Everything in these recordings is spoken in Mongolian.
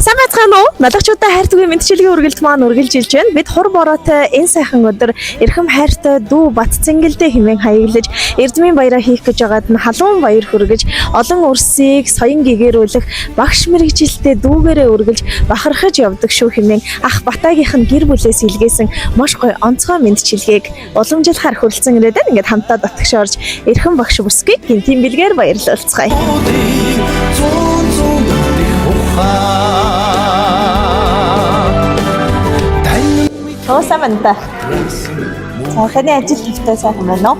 Сайн байцгаана уу? Налагчуудаа хайрцагын мэдчилгээ үргэлж маань үргэлжилж байна. Бид хур бороотой энэ сайхан өдөр эрхэм хайртай дүү Батцэнгэлдээ хэмээн хаяглаж Эрдмийн баяраа хийх гэж байгаад нь халуун баяр хүргэж олон өрсийг соён гэгэрүүлэх багш мэрэгжилтэй дүүгээрээ үргэлж бахархаж явдаг шүү хэмээн ах Батаагийнх нь гэр бүлээс илгээсэн маш гоё онцгой мэдчилгээг уламжлахаар хүрэлцэн ирээд байна. Ингээд хамтаа татгшоорж эрхэм багш бүсгийг гинтийн бэлгээр баярлуулцгаая. Тоосаманта. Цаахны ажил хэвтэй сайхан байна уу?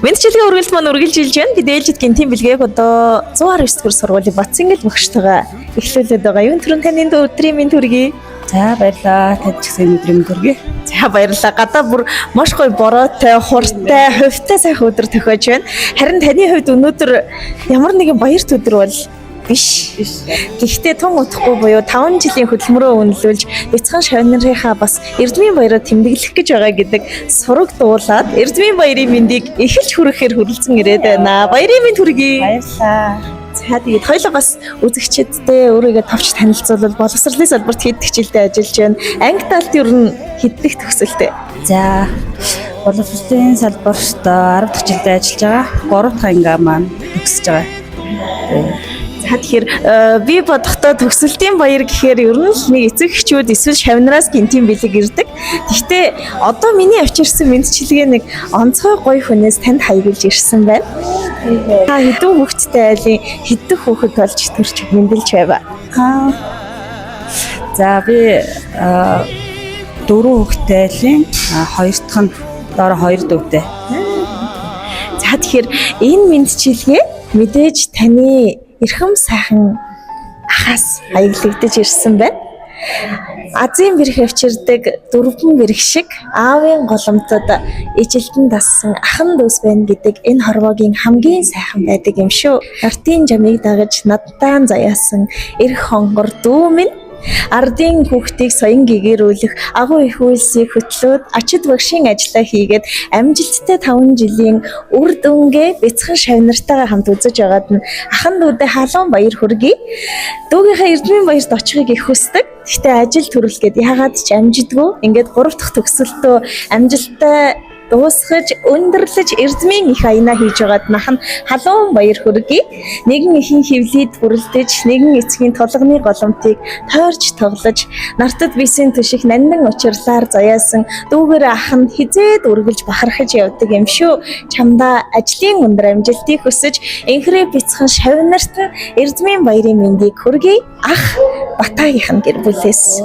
Мэдчилгээ үргэлж маань үргэлжилж байна. Бид ээлжид гинтийн бэлгээг одоо 109 дугаар сургуулийн Батцэнгэл багштайгаа эхлүүлээд байгаа. Юун түрүүн таны өдрийн минь төргий. За баярлаа. Танд ч гэсэн өдрийн минь төргий. За баярлалаа. Гадаа бүр маш гоё бороотой, хурдтай, хувьтай сайхан өдөр тохиож байна. Харин таны хувьд өнөөдөр ямар нэгэн баярт өдөр бол биш. Гэхдээ тун утахгүй буюу 5 жилийн хөдөлмөрөө үнэлүүлж бяцхан шавнарынхаа бас Эрдмийн баяраа тэмдэглэх гэж байгаа гэдэг сураг дуулаад Эрдмийн баярын мэндийг эхэлж хүрэхээр хүрэлцэн ирээд байна. Баярын мэнд хүргэе. Баярлаа. За тэгээд хоёулаа бас үзэгчдэдээ өөрийгөө товч танилцуулбал боловсролын салбарт хэд хичээлдээ ажиллаж байна. Анги талд ер нь хэддэх төгсөлтэй. За боловсролын салбарт 10 дахь жилдээ ажиллаж байгаа. 3 дахь анги маань төгсөж байгаа. За тэгэхээр би бодохдоо төгсөлтийн баяр гэхээр ер нь л нэг эцэг эхчүүд эсвэл шавнараас гинтийн бэлэг ирдэг. Гэхдээ одоо миний авчирсан мэдчилгээ нэг онцгой гоё хүнээс танд хаягуулж ирсэн байна. Та хэдэн хүүхэдтэй айлын хэдэн хүүхэд болж төрч мэндэлж байва? За би 4 хүүхэдтэй айлын 2 дахь нь доор 2 дүүтэй. За тэгэхээр энэ мэдчилгээ мэдээж таны эрхэм сайхан ахаас аяглагдаж ирсэн байна. Азийн бэрх авчирдаг дөрвөн бэрх шиг аавын голомтод ижилтэн дассан ахан дүүс байна гэдэг энэ хорвоогийн хамгийн сайхан байдаг юм шүү. Артын жамыг дагаж надтай заяасан эрх хонгор дүү минь ардын хүүхдийг соён гэгэрүүлэх агуу их үйлсийг хөтлөөд ачид багшийн ажиллаа хийгээд амжилттай 5 жилийн үр дүнгээ бяцхан шавнартайгаа хамт үзэж байгаад нь ахан дүүдээ халуун баяр хүргэе. Дүүгийнхаа Эрдмийн баярт очихыг их хүсдэг. Гэхдээ ажил төрөлгээд яагаад ч амжидгүй. Ингээд 3 дахь төгсөлтөө амжилттай дуусгаж өндөрлөж Эрдмийн их аянаа хийж байгаад нахан халуун баяр хүргэе. Нэгэн ихийн хөвлөд бүрэлдэж, нэгэн эцгийн толгоны голомтыг тойрч тоглож, нартад бисийн төших нандин учирлаар заяасан дүүгээр ах нь хизээд үргэлж бахархаж явдаг юм шүү. Чамдаа ажлын өндөр амжилтыг хүсэж, энхрээ бяцхан шавнарт Эрдмийн баярын мэндийг хүргэе. Ах Батаагийнх нь гэр бүлээс.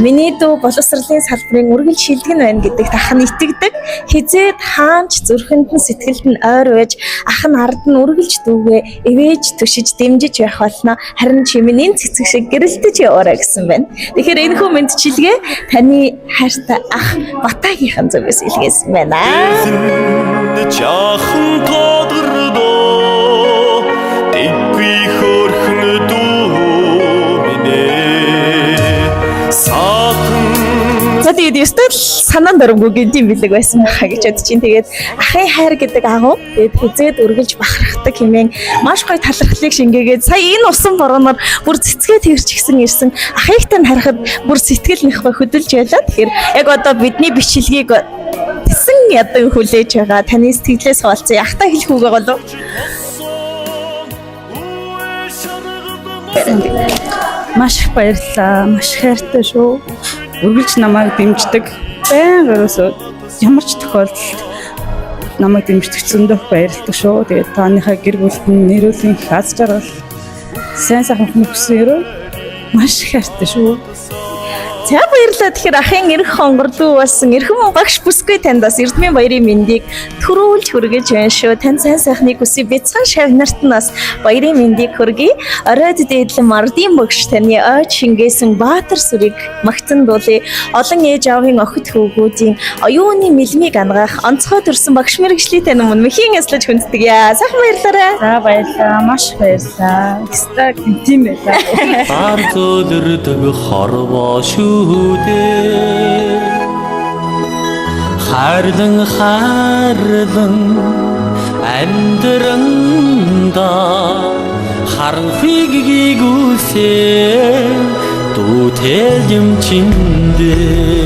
Миний дүү боловсролын салбарын үргэлж шилдэг байна гэдэг тахын итгэдэг. Хизээд хаанч зүрхэнд нь сэтгэлд нь ойр байж ах нь ард нь үргэлж дүүгээ эвэж төшиж дэмжиж байх болно. Харин чи минь энэ цэцэг шиг гэрэлтэж яваарай гэсэн байна. Тэгэхээр энэ хүү мэдчилгээ таны хайртай ах Батаагийнх зүгээс илгээсэн байна. Жаахан тодордоо дэггүй хөрхөн дүү минь саатан. Тэгээд ёстой л санаанд оромгүй гинтийн бэлэг байсан байхаа гэж бодож чинь. Тэгээд ахын хайр гэдэг агуу тэгээд хизээд үргэлж бахархдаг хэмээн маш гоё талархлыг шингээгээд сая энэ усан борооноор бүр цэцгээ тэрчгсэн ирсэн ахыг тань харахад бүр сэтгэл нэх хөдөлж байлаа. Тэгэхээр яг одоо бидний бичлэгийг тэсэн ядан хүлээж байгаа таны сэтгэлээс хавалцсан ахтаа хэлэх үг болов. Маш их баярлалаа. Маш хайртай шүү. Үргэлж намайг дэмждэг. Байнга ерөөсөө ямар ч тохиолдолд намайг дэмждэг зөндөх баярлалаа шүү. Тэгээд тааныхаа гэр бүлд нэрүүлийн аз жаргал сайн сайхан хүмүүсэн өрөө маш хайртай шүү. За баярлалаа. Тэгэхээр ахын эрх хонгор дүү болсон эрхэм багш бүсгүй танд бас Эрдмийн баярын мэндийг төрүүлж хүргэж байна шүү. Танд сайн сайхныг хүсье. Бяцхан шавнарт нь бас баярын мэндийг хүргэе. Оройд дээдлэн мардын багш таны ойд шингээсэн баатар сүрийг магтан дуулъя. Олон ээж аавын охид хөвгүүдийн оюуны мэлмиг ангаах онцгой төрсэн багш мэрэгчлээ тань өмнө мэхийн яслаж хүнддэг яа. Сайхан баярлалаа. За баярлалаа. Маш баярлалаа. Экстра тийм байлаа. Бар зөөлөрдөг хорвоо шүү. Харлан амьдранда харанхыг гүйсээ бүтээл юм чиндээ